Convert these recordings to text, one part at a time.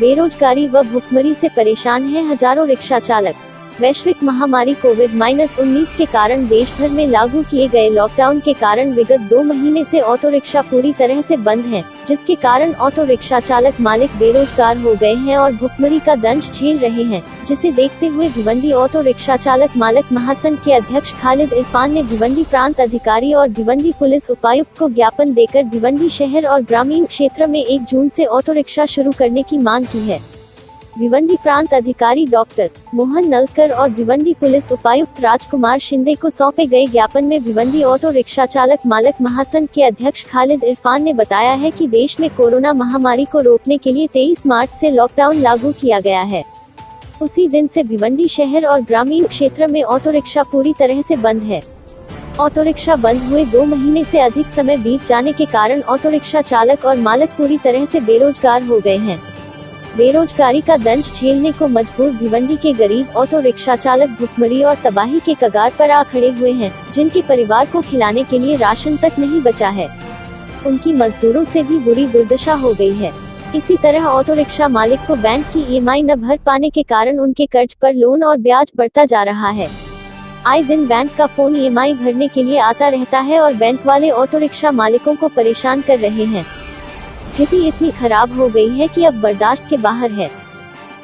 बेरोजगारी व भुखमरी से परेशान हैं हजारों रिक्शा चालक। वैश्विक महामारी कोविड-19 के कारण देश भर में लागू किए गए लॉकडाउन के कारण विगत 2 महीने से ऑटो रिक्शा पूरी तरह से बंद हैं, जिसके कारण ऑटो रिक्शा चालक मालिक बेरोजगार हो गए हैं और भुखमरी का दंश झेल रहे हैं। जिसे देखते हुए भिवंडी ऑटो रिक्शा चालक मालक महासंघ के अध्यक्ष खालिद इरफान ने भिवंडी प्रांत अधिकारी और भिवंडी पुलिस उपायुक्त को ज्ञापन देकर भिवंडी शहर और ग्रामीण क्षेत्र में 1 जून से ऑटो रिक्शा शुरू करने की मांग की है। भिवंडी प्रांत अधिकारी डॉक्टर मोहन नलकर और भिवंडी पुलिस उपायुक्त राजकुमार शिंदे को सौंपे गए ज्ञापन में भिवंडी ऑटो रिक्शा चालक मालक महासंघ के अध्यक्ष खालिद इरफान ने बताया है कि देश में कोरोना महामारी को रोकने के लिए 23 मार्च से लॉकडाउन लागू किया गया है। उसी दिन से भिवंडी शहर और ग्रामीण क्षेत्र में ऑटो रिक्शा पूरी तरह से बंद है। ऑटो रिक्शा बंद हुए 2 महीने से अधिक समय बीत जाने के कारण ऑटो रिक्शा चालक और मालक पूरी तरह से बेरोजगार हो गए हैं। बेरोजगारी का दंश झेलने को मजबूर भिवंडी के गरीब ऑटो रिक्शा चालक भुखमरी और तबाही के कगार पर आ खड़े हुए हैं, जिनके परिवार को खिलाने के लिए राशन तक नहीं बचा है। उनकी मजदूरों से भी बुरी दुर्दशा हो गई है। इसी तरह ऑटो रिक्शा मालिक को बैंक की EMI न भर पाने के कारण उनके कर्ज पर लोन और ब्याज बढ़ता जा रहा है। आए दिन बैंक का फोन EMI भरने के लिए आता रहता है और बैंक वाले ऑटो रिक्शा मालिकों को परेशान कर रहे हैं। स्थिति इतनी खराब हो गई है कि अब बर्दाश्त के बाहर है।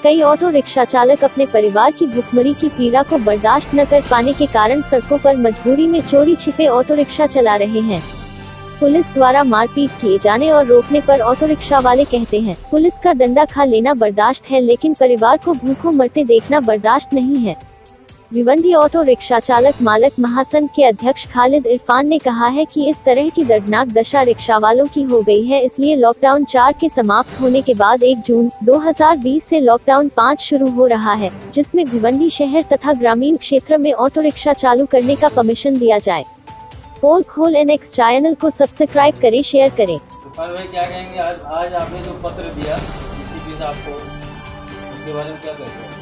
कई ऑटो रिक्शा चालक अपने परिवार की भुखमरी की पीड़ा को बर्दाश्त न कर पाने के कारण सड़कों पर मजबूरी में चोरी छिपे ऑटो रिक्शा चला रहे हैं। पुलिस द्वारा मारपीट किए जाने और रोकने पर ऑटो रिक्शा वाले कहते हैं, पुलिस का डंडा खा लेना बर्दाश्त है, लेकिन परिवार को भूखों मरते देखना बर्दाश्त नहीं है। भिवंडी ऑटो रिक्शा चालक मालक महासंघ के अध्यक्ष खालिद इरफान ने कहा है कि इस तरह की दर्दनाक दशा रिक्शा वालों की हो गई है, इसलिए लॉकडाउन 4 के समाप्त होने के बाद 1 जून 2020 से लॉकडाउन 5 शुरू हो रहा है, जिसमें भिवंडी शहर तथा ग्रामीण क्षेत्र में ऑटो रिक्शा चालू करने का परमिशन दिया जाए। पोल खोल NX चैनल को सब्सक्राइब करें, शेयर करें। क्या कहेंगे आज आपने जो पत्र दिया DCP साहब को, उसके बारे में क्या कहते हैं?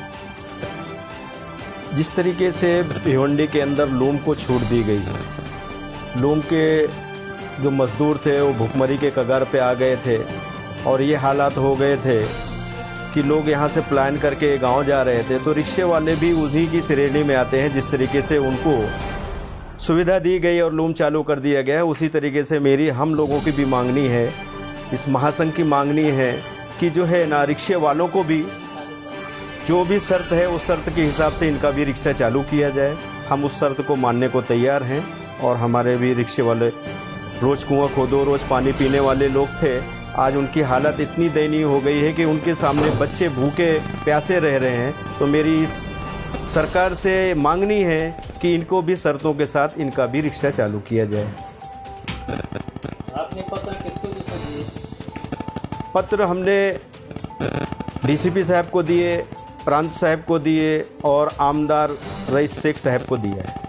जिस तरीके से भिवंडी के अंदर लूम को छूट दी गई है, लूम के जो मजदूर थे वो भुखमरी के कगार पे आ गए थे और ये हालात हो गए थे कि लोग यहाँ से प्लान करके गांव जा रहे थे, तो रिक्शे वाले भी उन्हीं की श्रेणी में आते हैं। जिस तरीके से उनको सुविधा दी गई और लूम चालू कर दिया गया है, उसी तरीके से हम लोगों की भी मांगनी है, इस महासंघ की मांगनी है कि जो है ना, रिक्शे वालों को भी जो भी शर्त है उस शर्त के हिसाब से इनका भी रिक्शा चालू किया जाए। हम उस शर्त को मानने को तैयार हैं और हमारे भी रिक्शे वाले रोज़ कुआं खोदो, रोज़ पानी पीने वाले लोग थे, आज उनकी हालत इतनी दयनीय हो गई है कि उनके सामने बच्चे भूखे प्यासे रह रहे हैं। तो मेरी इस सरकार से मांगनी है कि इनको भी शर्तों के साथ इनका भी रिक्शा चालू किया जाए। आपने पत्र किसको दिए? पत्र हमने DCP साहब को दिए, प्रांत साहब को दिए और आमदार रईस शेख साहब को दिया है।